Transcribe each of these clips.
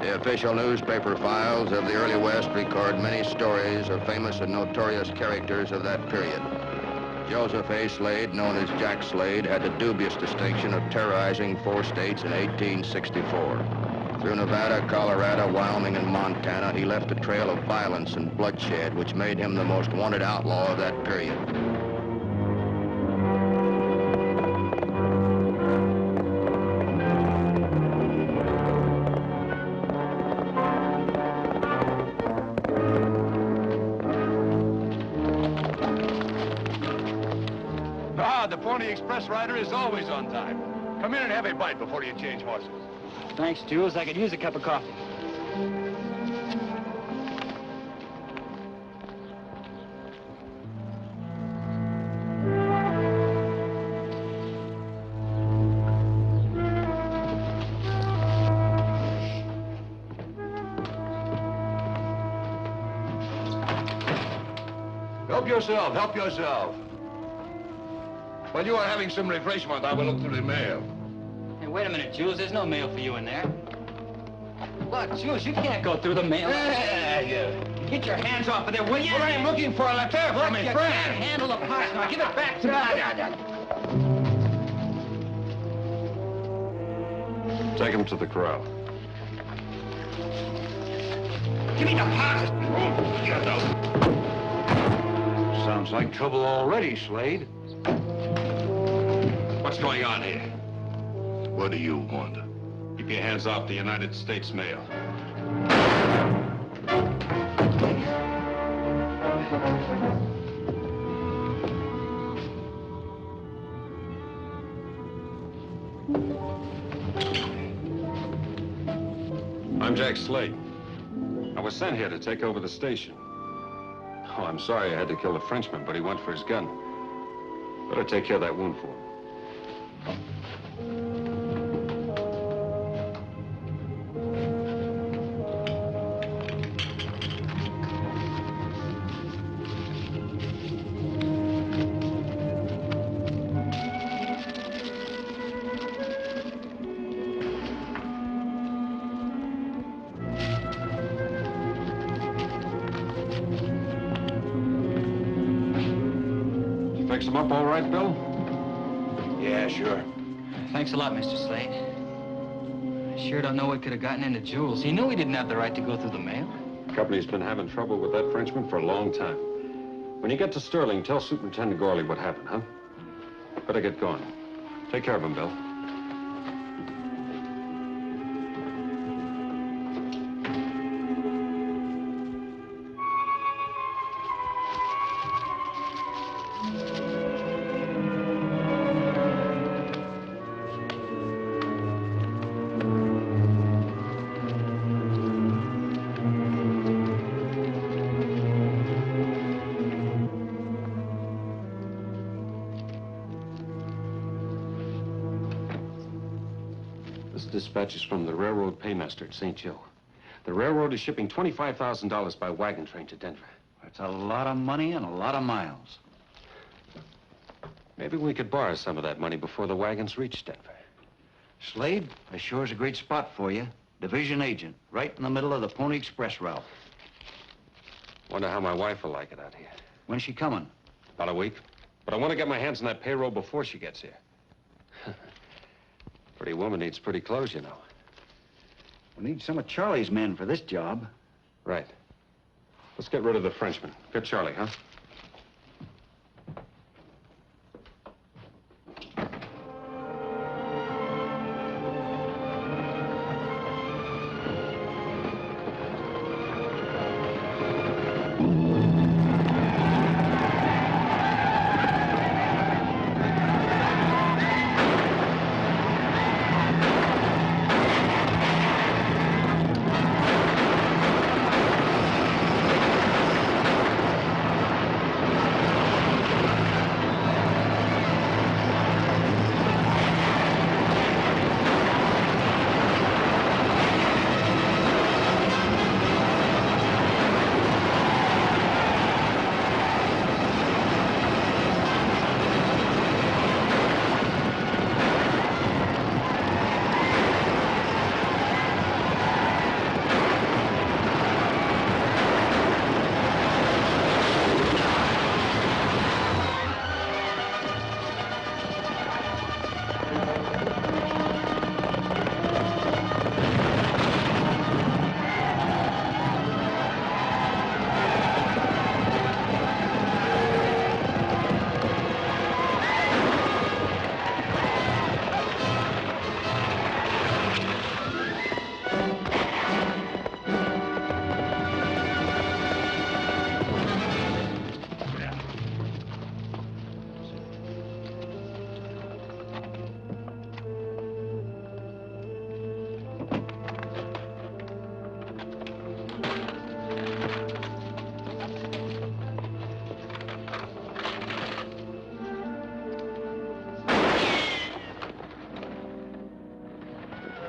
The official newspaper files of the early West record many stories of famous and notorious characters of that period. Joseph A. Slade, known as Jack Slade, had the dubious distinction of terrorizing 4 states in 1864. Through Nevada, Colorado, Wyoming, and Montana, he left a trail of violence and bloodshed, which made him the most wanted outlaw of that period. The Pony Express rider is always on time. Come in and have a bite before you change horses. Thanks, Jules. I could use a cup of coffee. Help yourself, help yourself. While you are having some refreshment, I will look through the mail. Hey, wait a minute, Jules. There's no mail for you in there. Look, Jules, you can't go through the mail. Get your hands off of there, will you? What I'm looking for a letter from his You friend. can't handle a parcel. Now, give it back to me. Take him to the corral. Give me the parcel. Sounds like trouble already, Slade. What's going on here? What do you want? Keep your hands off the United States mail. I'm Jack Slade. I was sent here to take over the station. Oh, I'm sorry I had to kill the Frenchman, but he went for his gun. Better take care of that wound for him. Fix him up all right, Bill? Yeah, sure. Thanks a lot, Mr. Slade. I sure don't know what could have gotten into Jules. He knew he didn't have the right to go through the mail. The company's been having trouble with that Frenchman for a long time. When you get to Sterling, tell Superintendent Gorley what happened, huh? Better get going. Take care of him, Bill. Dispatch is from the railroad paymaster at St. Joe. The railroad is shipping $25,000 by wagon train to Denver. That's a lot of money and a lot of miles. Maybe we could borrow some of that money before the wagons reach Denver. Slade, that sure is a great spot for you. Division agent, right in the middle of the Pony Express route. Wonder how my wife will like it out here. When's she coming? About a week. But I want to get my hands on that payroll before she gets here. Pretty woman needs pretty clothes, you know. We need some of Charlie's men for this job. Right. Let's get rid of the Frenchman. Get Charlie, huh?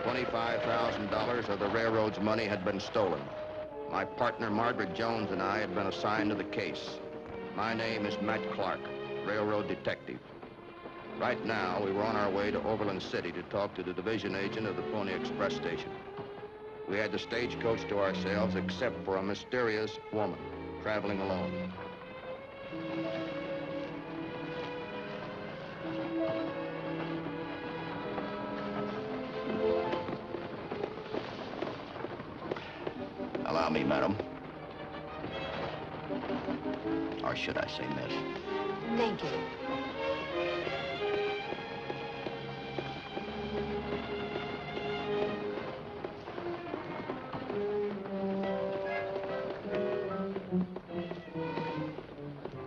$25,000 of the railroad's money had been stolen. My partner, Margaret Jones, and I had been assigned to the case. My name is Matt Clark, railroad detective. Right now, we were on our way to Overland City to talk to the division agent of the Pony Express station. We had the stagecoach to ourselves except for a mysterious woman traveling alone. Allow me, madam. Or should I say miss? Thank you.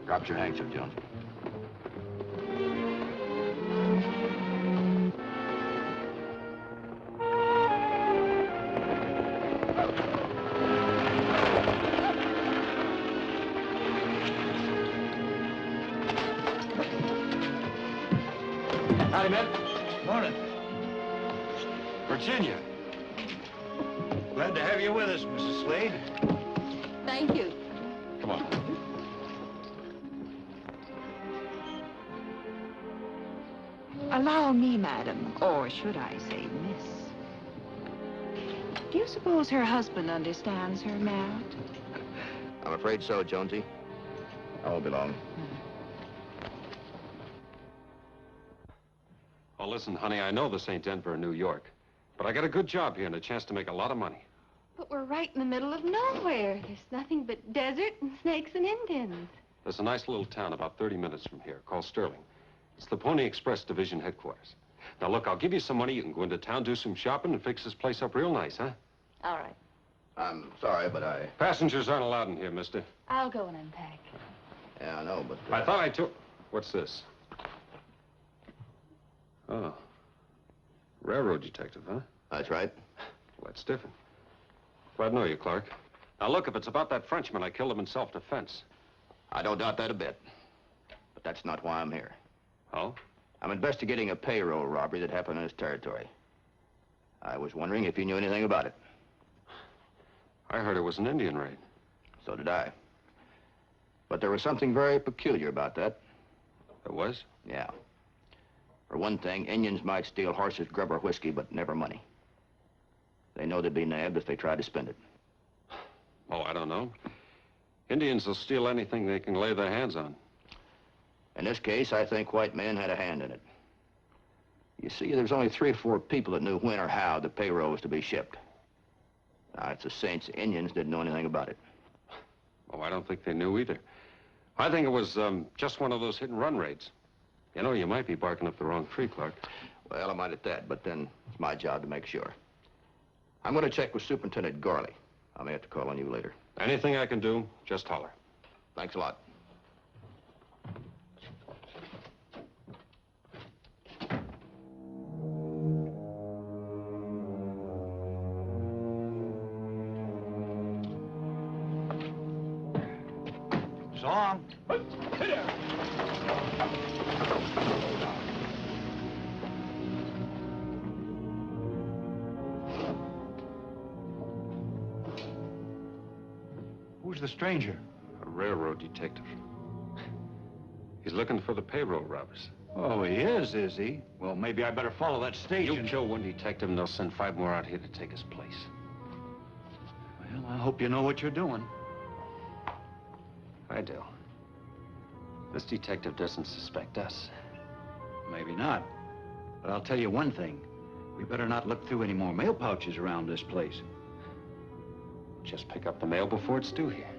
Drop your handkerchief, Jonesy. Howdy, man. Morning. Virginia. Glad to have you with us, Mrs. Slade. Thank you. Come on. Allow me, madam, or should I say miss. Do you suppose her husband understands her, Matt? I'm afraid so, Jonesy. I won't be long. Oh, listen, honey, I know this ain't Denver or New York, but I got a good job here and a chance to make a lot of money. But we're right in the middle of nowhere. There's nothing but desert and snakes and Indians. There's a nice little town about 30 minutes from here called Sterling. It's the Pony Express Division headquarters. Now, look, I'll give you some money. You can go into town, do some shopping, and fix this place up real nice, huh? All right. I'm sorry, but Passengers aren't allowed in here, mister. I'll go and unpack. Yeah, I know, but... I thought I took... What's this? Oh. Railroad detective, huh? That's right. Well, that's different. Glad to know you, Clark. Now, look, if it's about that Frenchman, I killed him in self-defense. I don't doubt that a bit. But that's not why I'm here. Oh? I'm investigating a payroll robbery that happened in his territory. I was wondering if you knew anything about it. I heard it was an Indian raid. So did I. But there was something very peculiar about that. There was? Yeah. For one thing, Indians might steal horses, grub, or whiskey, but never money. They know they'd be nabbed if they tried to spend it. Oh, I don't know. Indians will steal anything they can lay their hands on. In this case, I think white men had a hand in it. You see, there's only 3 or 4 people that knew when or how the payroll was to be shipped. Now, it's the Saints Indians didn't know anything about it. Oh, I don't think they knew either. I think it was just one of those hit-and-run raids. You know, you might be barking up the wrong tree, Clark. Well, I might at that, but then it's my job to make sure. I'm going to check with Superintendent Gorley. I may have to call on you later. Anything I can do, just holler. Thanks a lot. So long. Who's the stranger? A railroad detective. He's looking for the payroll robbers. Oh, he is he? Well, maybe I better follow that station. You kill one detective and they'll send 5 more out here to take his place. Well, I hope you know what you're doing. I do. This detective doesn't suspect us. Maybe not. But I'll tell you one thing. We better not look through any more mail pouches around this place. Just pick up the mail before it's due here.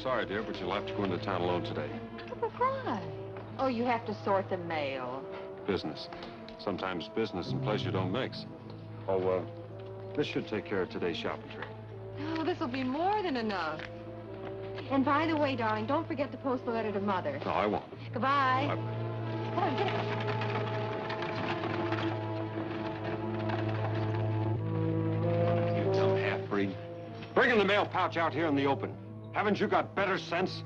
sorry, dear, but you'll have to go into town alone today. But why? Oh, you have to sort the mail. Business. Sometimes business and pleasure don't mix. Oh, this should take care of today's shopping trip. Oh, this will be more than enough. And by the way, darling, don't forget to post the letter to Mother. No, I won't. Goodbye. Bye-bye. Come on, get up. You dumb half-breed. Bringing the mail pouch out here in the open. Haven't you got better sense?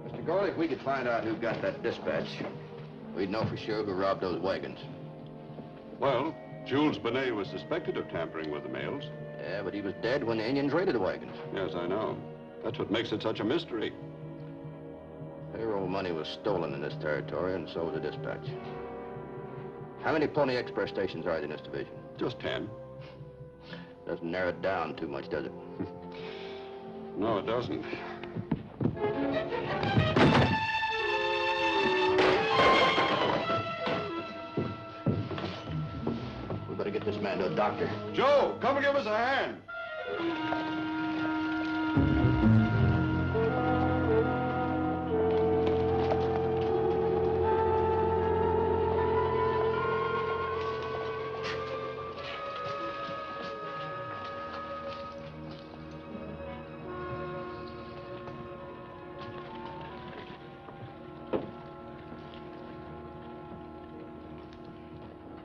Mr. Gorley, if we could find out who got that dispatch, we'd know for sure who robbed those wagons. Well, Jules Benet was suspected of tampering with the mails. Yeah, but he was dead when the Indians raided the wagons. Yes, I know. That's what makes it such a mystery. Payroll money was stolen in this territory, and so was the dispatch. How many Pony Express stations are there in this division? Just 10. Doesn't narrow it down too much, does it? No, it doesn't. We better get this man to a doctor. Joe, come and give us a hand.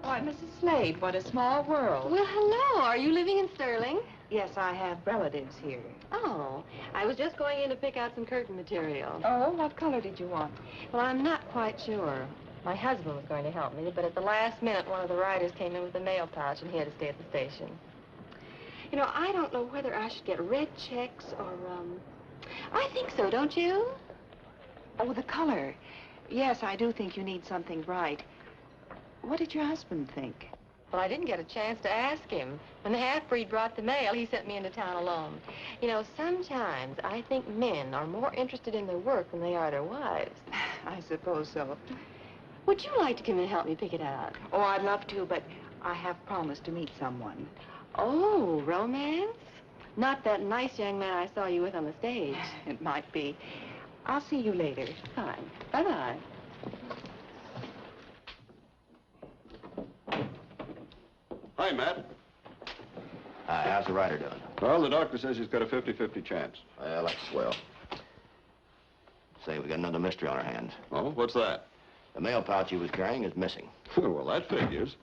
Why, Mrs. Slade, what a small world. Well, hello. Are you living in Sterling? Yes, I have relatives here. Oh, I was just going in to pick out some curtain material. Oh, what color did you want? Well, I'm not quite sure. My husband was going to help me, but at the last minute, one of the riders came in with a mail pouch, and he had to stay at the station. You know, I don't know whether I should get red checks or, I think so, don't you? Oh, the color. Yes, I do think you need something bright. What did your husband think? Well, I didn't get a chance to ask him. When the half-breed brought the mail, he sent me into town alone. You know, sometimes I think men are more interested in their work than they are their wives. I suppose so. Would you like to come and help me pick it out? Oh, I'd love to, but I have promised to meet someone. Oh, romance? Not that nice young man I saw you with on the stage. It might be. I'll see you later. Fine. Bye-bye. Hi, Matt. Hi, how's the rider doing? Well, the doctor says he's got a 50-50 chance. Well, that's swell. Say, we got another mystery on our hands. Oh, what's that? The mail pouch he was carrying is missing. Well, that figures.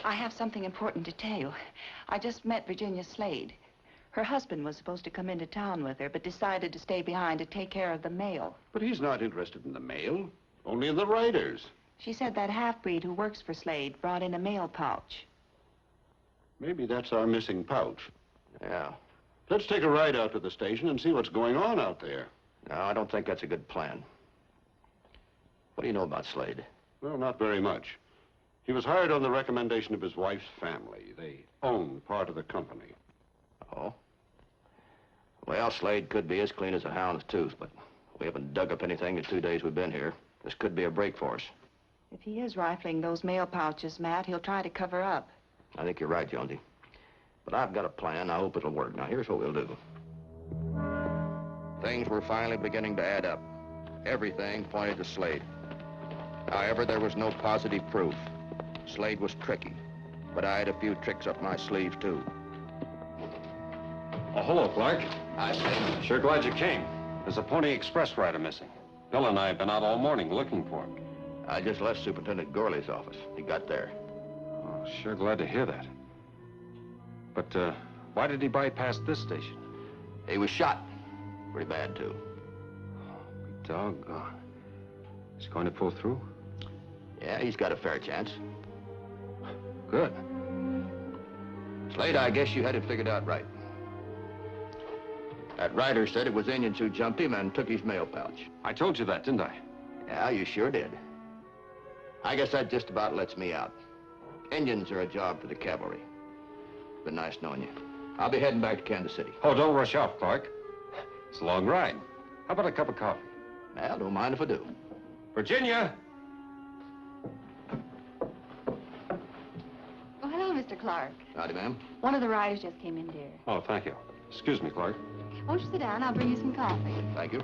I have something important to tell you. I just met Virginia Slade. Her husband was supposed to come into town with her, but decided to stay behind to take care of the mail. But he's not interested in the mail, only in the riders. She said that half-breed who works for Slade brought in a mail pouch. Maybe that's our missing pouch. Yeah. Let's take a ride out to the station and see what's going on out there. No, I don't think that's a good plan. What do you know about Slade? Well, not very much. He was hired on the recommendation of his wife's family. They own part of the company. Oh? Well, Slade could be as clean as a hound's tooth, but we haven't dug up anything the 2 days we've been here. This could be a break for us. If he is rifling those mail pouches, Matt, he'll try to cover up. I think you're right, Jonesy. But I've got a plan. I hope it'll work. Now, here's what we'll do. Things were finally beginning to add up. Everything pointed to Slade. However, there was no positive proof. Slade was tricky, but I had a few tricks up my sleeve, too. Oh, hello, Clark. Hi, Slade. Sure glad you came. There's a Pony Express rider missing. Bill and I have been out all morning looking for him. I just left Superintendent Gorley's office. He got there. Oh, sure glad to hear that. But, why did he bypass this station? He was shot. Pretty bad, too. Oh, doggone. He's going to pull through? Yeah, he's got a fair chance. Good. Slade, I guess you had it figured out right. That rider said it was Indians who jumped him and took his mail pouch. I told you that, didn't I? Yeah, you sure did. I guess that just about lets me out. Indians are a job for the cavalry. Been nice knowing you. I'll be heading back to Kansas City. Oh, don't rush off, Clark. It's a long ride. How about a cup of coffee? Well, don't mind if I do. Virginia! Oh, hello, Mr. Clark. Howdy, ma'am. One of the riders just came in, dear. Oh, thank you. Excuse me, Clark. Won't you sit down? I'll bring you some coffee. Thank you.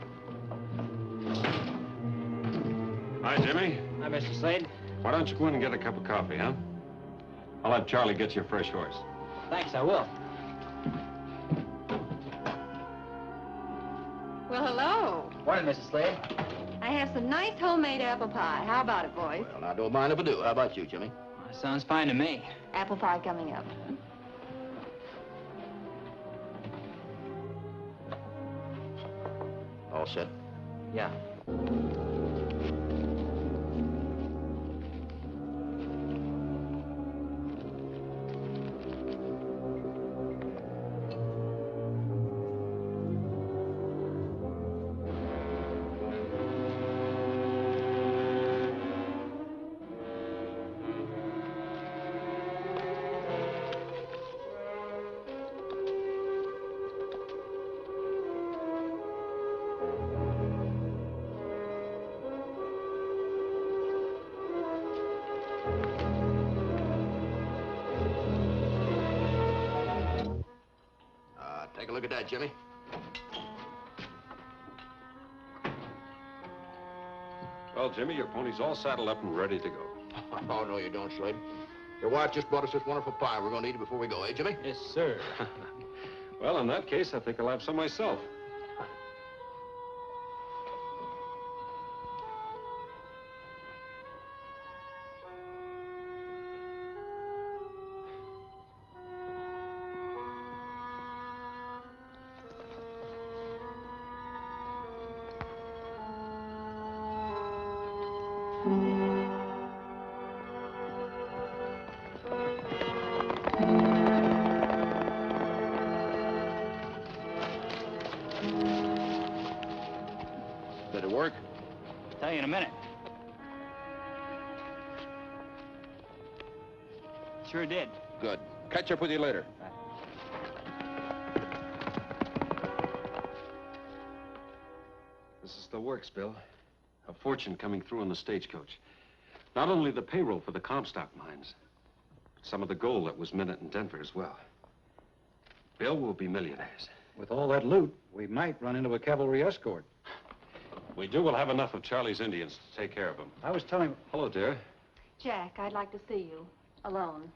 Hi, Jimmy. Hi, Mr. Slade. Why don't you go in and get a cup of coffee, huh? I'll have Charlie get you a fresh horse. Thanks, I will. Well, hello. Morning, Mrs. Slade. I have some nice homemade apple pie. How about it, boys? Well, now, don't mind if I do. How about you, Jimmy? Sounds fine to me. Apple pie coming up. All set? Yeah. Take a look at that, Jimmy. Well, Jimmy, your pony's all saddled up and ready to go. Oh, no, you don't, Slade. Your wife just brought us this wonderful pie. We're going to eat it before we go, eh, Jimmy? Yes, sir. Well, in that case, I think I'll have some myself. Did it work? Tell you in a minute. Sure did. Good. Catch up with you later. This is the works, Bill. A fortune coming through on the stagecoach. Not only the payroll for the Comstock mines, but some of the gold that was minted in Denver as well. Bill, will be millionaires. With all that loot, we might run into a cavalry escort. We do. We'll have enough of Charlie's Indians to take care of them. I was telling... Hello, dear. Jack, I'd like to see you. Alone.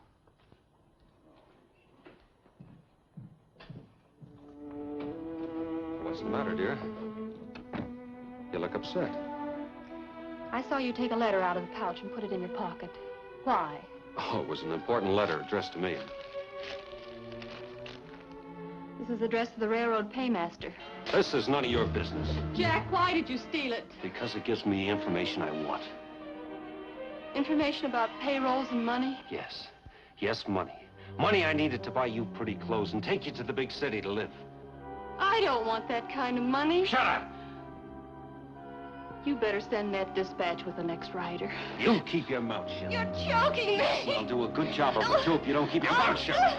What's the matter, dear? You look upset. I saw you take a letter out of the pouch and put it in your pocket. Why? Oh, it was an important letter addressed to me. This is addressed to the railroad paymaster. This is none of your business. Jack, why did you steal it? Because it gives me the information I want. Information about payrolls and money? Yes. Yes, money. Money I needed to buy you pretty clothes and take you to the big city to live. I don't want that kind of money. Shut up! You better send that dispatch with the next rider. You keep your mouth shut. You're choking me! I'll do a good job of it, too, if you don't keep your mouth shut.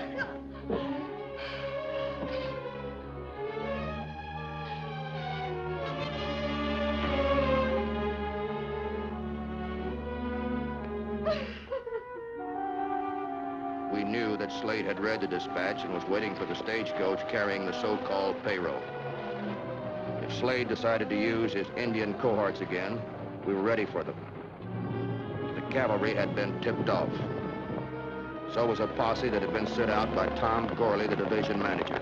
We knew that Slade had read the dispatch and was waiting for the stagecoach carrying the so-called payroll. If Slade decided to use his Indian cohorts again, we were ready for them. The cavalry had been tipped off. So was a posse that had been sent out by Tom Gorley, the division manager.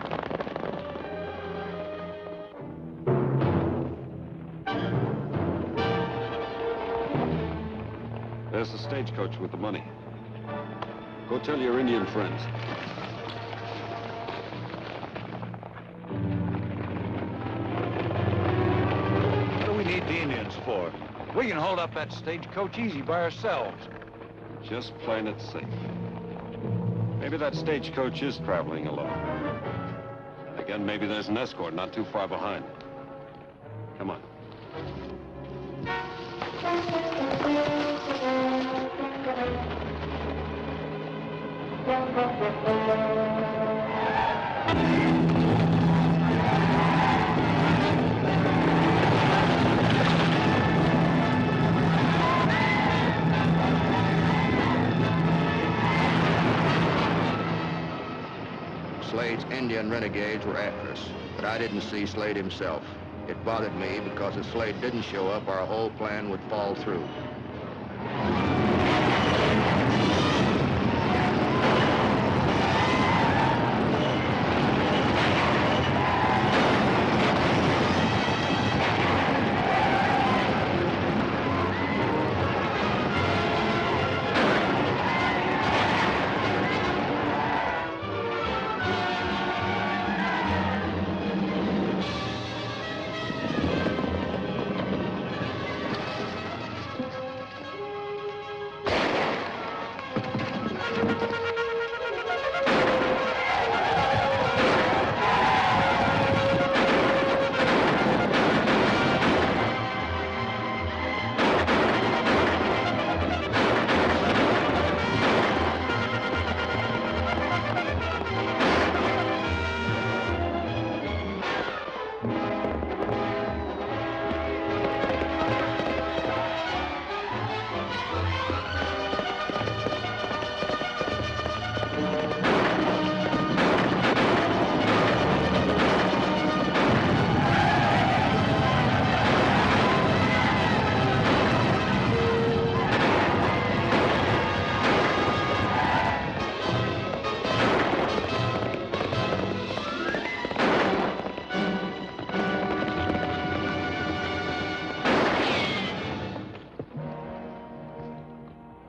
There's the stagecoach with the money. Go tell your Indian friends. What do we need the Indians for? We can hold up that stagecoach easy by ourselves. Just playing it safe. Maybe that stagecoach is traveling alone. And again, maybe there's an escort not too far behind. Come on. Slade's Indian renegades were after us, but I didn't see Slade himself. It bothered me because if Slade didn't show up, our whole plan would fall through.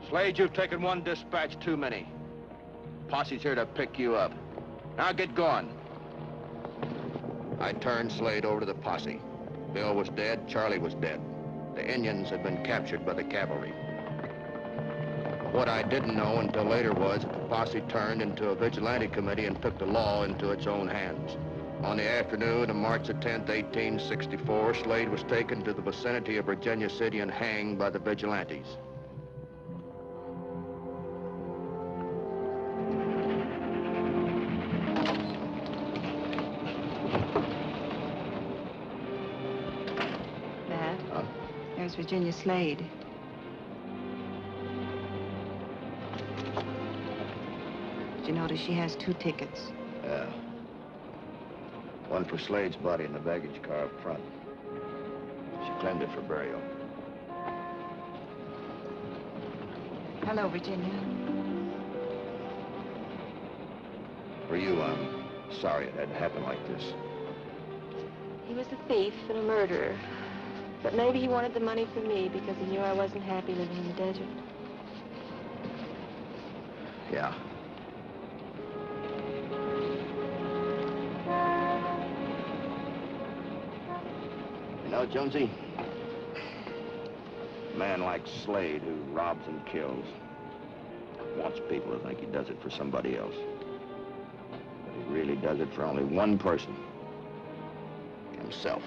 Slade, you've taken one dispatch too many. Posse's here to pick you up. Now get going. I turned Slade over to the posse. Bill was dead, Charlie was dead. The Indians had been captured by the cavalry. What I didn't know until later was that the posse turned into a vigilante committee and took the law into its own hands. On the afternoon of March the 10th, 1864, Slade was taken to the vicinity of Virginia City and hanged by the vigilantes. There's Virginia Slade. Did you notice she has 2 tickets? Yeah. One for Slade's body in the baggage car up front. She claimed it for burial. Hello, Virginia. For you, I'm sorry it had to happen like this. He was a thief and a murderer. But maybe he wanted the money for me because he knew I wasn't happy living in the desert. Yeah. You know, Jonesy, a man like Slade who robs and kills wants people to think he does it for somebody else. But he really does it for only one person. Himself.